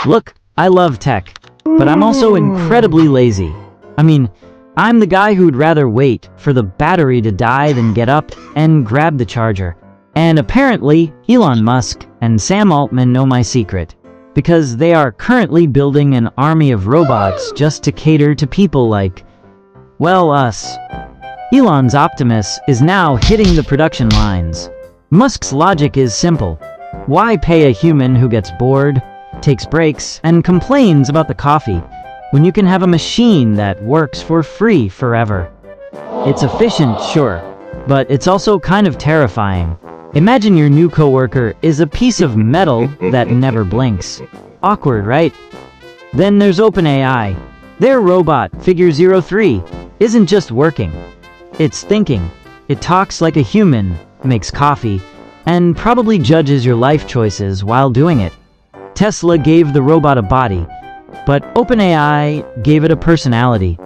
Look, I love tech, but I'm also incredibly lazy. I mean, I'm the guy who'd rather wait for the battery to die than get up and grab the charger. And apparently, Elon Musk and Sam Altman know my secret, because they are currently building an army of robots just to cater to people like, well, us. Elon's Optimus is now hitting the production lines. Musk's logic is simple. Why pay a human who gets bored, takes breaks, and complains about the coffee, when you can have a machine that works for free forever? It's efficient, sure, but it's also kind of terrifying. Imagine your new coworker is a piece of metal that never blinks. Awkward, right? Then there's OpenAI. Their robot, Figure 03, isn't just working. It's thinking. It talks like a human, makes coffee, and probably judges your life choices while doing it. Tesla gave the robot a body, but OpenAI gave it a personality.